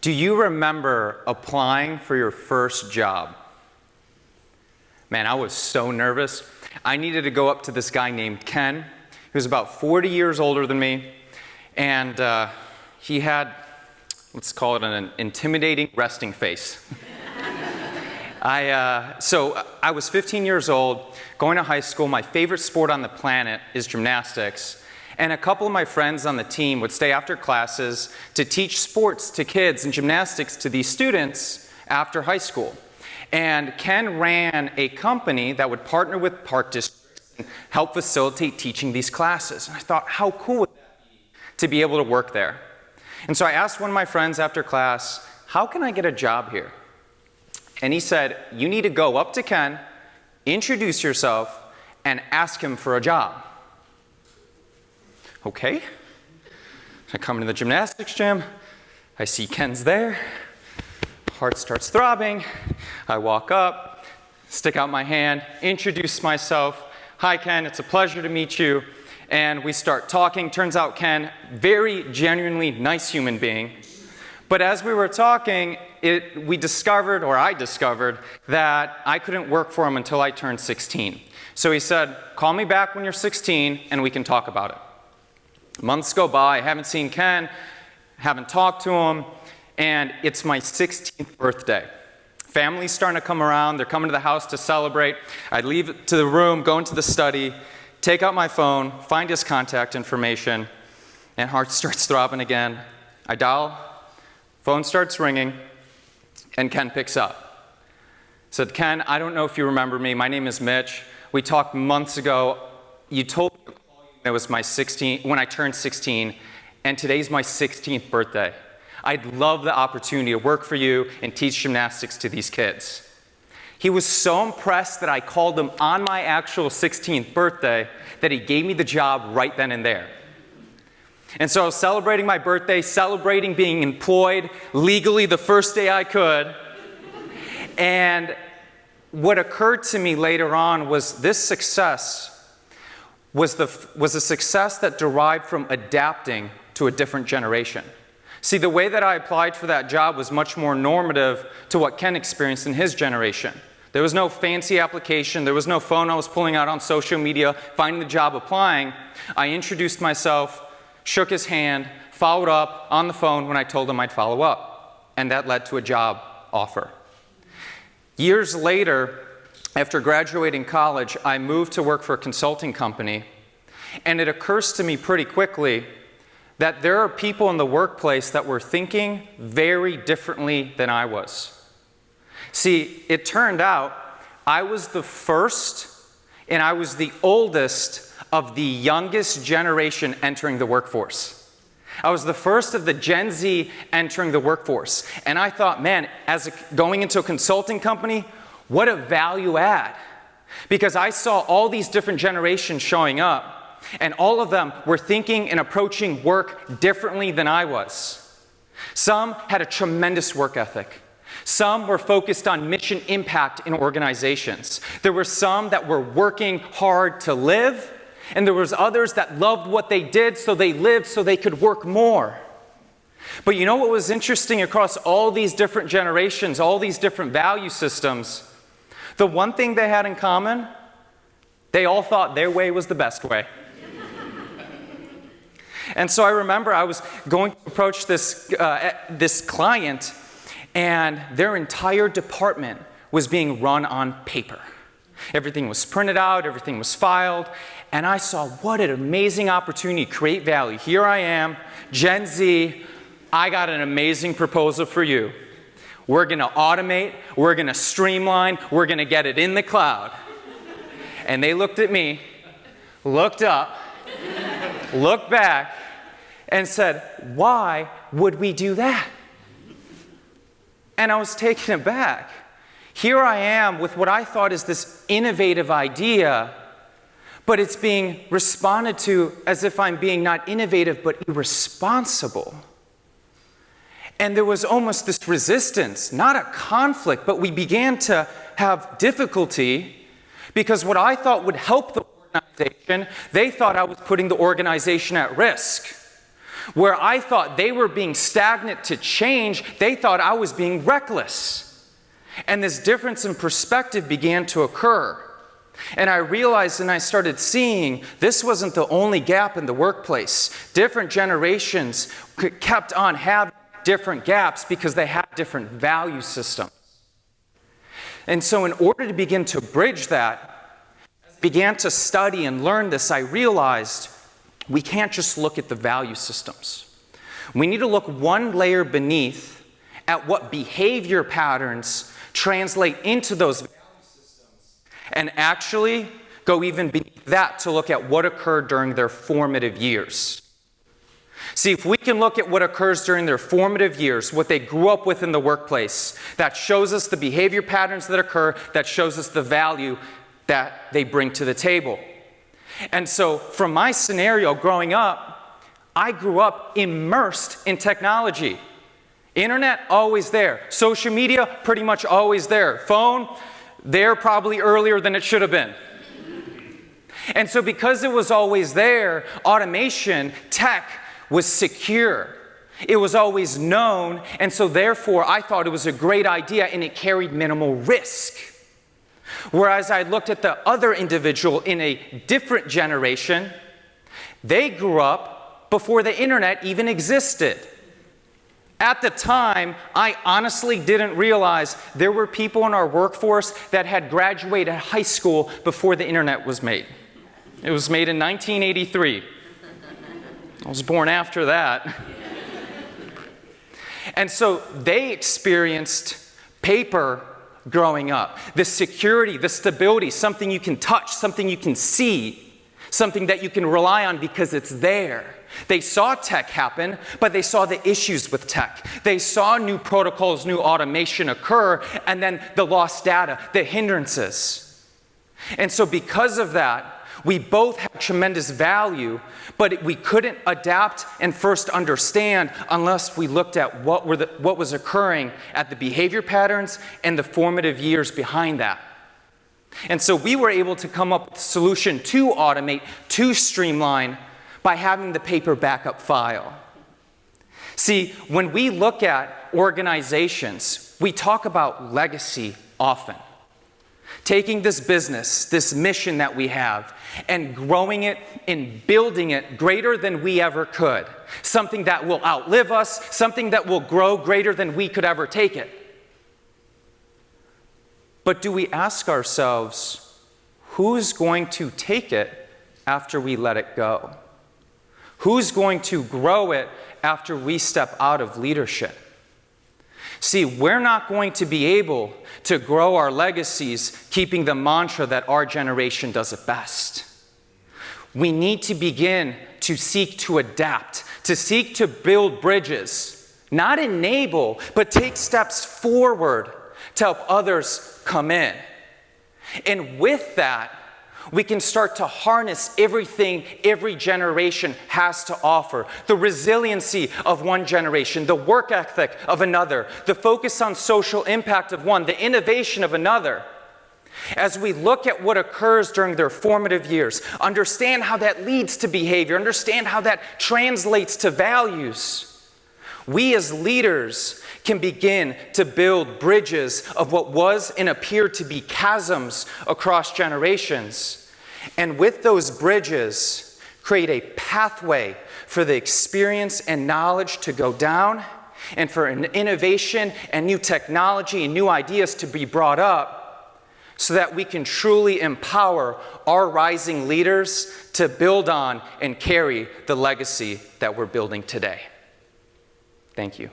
Do you remember applying for your first job? Man, I was so nervous. I needed to go up to this guy named Ken, who was about 40 years older than me, and he had, let's call it an intimidating resting face. So I was 15 years old, going to high school. My favorite sport on the planet is gymnastics. And a couple of my friends on the team would stay after classes to teach sports to kids and gymnastics to these students after high school. And Ken ran a company that would partner with park districts and help facilitate teaching these classes. And I thought, how cool would that be to be able to work there? And so I asked one of my friends after class, how can I get a job here? And he said, you need to go up to Ken, introduce yourself, and ask him for a job. Okay. I come into the gymnastics gym. I see Ken's there. Heart starts throbbing. I walk up, stick out my hand, introduce myself. Hi, Ken. It's a pleasure to meet you. And we start talking. Turns out Ken, very genuinely nice human being. But as we were talking, I discovered that I couldn't work for him until I turned 16. So he said, call me back when you're 16 and we can talk about it. Months go by, I haven't seen Ken, haven't talked to him, and it's my 16th birthday. Family's starting to come around, they're coming to the house to celebrate. I leave to the room, go into the study, take out my phone, find his contact information, and heart starts throbbing again. I dial, phone starts ringing, and Ken picks up. Said, Ken, I don't know if you remember me, my name is Mitch. We talked months ago. You told me to call you when I turned 16, and today's my 16th birthday. I'd love the opportunity to work for you and teach gymnastics to these kids. He was so impressed that I called him on my actual 16th birthday that he gave me the job right then and there. And so I was celebrating my birthday, celebrating being employed legally the first day I could. And what occurred to me later on was this success was a success that derived from adapting to a different generation. See, the way that I applied for that job was much more normative to what Ken experienced in his generation. There was no fancy application. There was no phone I was pulling out on social media, finding the job, applying. I introduced myself, shook his hand, followed up on the phone when I told him I'd follow up. And that led to a job offer. Years later, after graduating college, I moved to work for a consulting company. And it occurs to me pretty quickly that there are people in the workplace that were thinking very differently than I was. See, it turned out I was the first and I was the oldest of the youngest generation entering the workforce. I was the first of the Gen Z entering the workforce. And I thought, man, going into a consulting company, what a value add. Because I saw all these different generations showing up, and all of them were thinking and approaching work differently than I was. Some had a tremendous work ethic. Some were focused on mission impact in organizations. There were some that were working hard to live, and there was others that loved what they did, so they lived so they could work more. But you know what was interesting across all these different generations, all these different value systems? The one thing they had in common, they all thought their way was the best way. And so I remember I was going to approach this client, and their entire department was being run on paper. Everything was printed out, everything was filed, and I saw what an amazing opportunity to create value. Here I am, Gen Z, I got an amazing proposal for you. We're going to automate, we're going to streamline, we're going to get it in the cloud. And they looked at me, looked up, looked back, and said, why would we do that? And I was taken aback. Here I am with what I thought is this innovative idea, but it's being responded to as if I'm being not innovative, but irresponsible. And there was almost this resistance, not a conflict, but we began to have difficulty because what I thought would help the organization, they thought I was putting the organization at risk. Where I thought they were being stagnant to change, they thought I was being reckless. And this difference in perspective began to occur. And I realized and I started seeing this wasn't the only gap in the workplace. Different generations kept on having different gaps because they had different value systems. And so in order to begin to bridge that, as I began to study and learn this, I realized we can't just look at the value systems. We need to look one layer beneath at what behavior patterns translate into those value systems, and actually go even beneath that to look at what occurred during their formative years. See, if we can look at what occurs during their formative years, what they grew up with in the workplace, that shows us the behavior patterns that occur, that shows us the value that they bring to the table. And so from my scenario growing up, I grew up immersed in technology. Internet, always there. Social media, pretty much always there. Phone, there probably earlier than it should have been. And so because it was always there, automation, tech, was secure. It was always known, and so therefore I thought it was a great idea and it carried minimal risk. Whereas I looked at the other individual in a different generation, they grew up before the internet even existed. At the time, I honestly didn't realize there were people in our workforce that had graduated high school before the internet was made. It was made in 1983. I was born after that. And so they experienced paper growing up. The security, the stability, something you can touch, something you can see, something that you can rely on because it's there. They saw tech happen, but they saw the issues with tech. They saw new protocols, new automation occur, and then the lost data, the hindrances. And so because of that, we both had tremendous value, but we couldn't adapt and first understand unless we looked at what was occurring at the behavior patterns and the formative years behind that. And so we were able to come up with a solution to automate, to streamline, by having the paper backup file. See, when we look at organizations, we talk about legacy often. Taking this business, this mission that we have, and growing it and building it greater than we ever could. Something that will outlive us, something that will grow greater than we could ever take it. But do we ask ourselves, who's going to take it after we let it go? Who's going to grow it after we step out of leadership? See, we're not going to be able to grow our legacies keeping the mantra that our generation does it best. We need to begin to seek to adapt, to seek to build bridges, not enable, but take steps forward to help others come in. And with that, we can start to harness everything every generation has to offer. The resiliency of one generation, the work ethic of another, the focus on social impact of one, the innovation of another. As we look at what occurs during their formative years, understand how that leads to behavior, understand how that translates to values, we as leaders can begin to build bridges of what was and appeared to be chasms across generations. And with those bridges, create a pathway for the experience and knowledge to go down, and for an innovation and new technology and new ideas to be brought up, so that we can truly empower our rising leaders to build on and carry the legacy that we're building today. Thank you.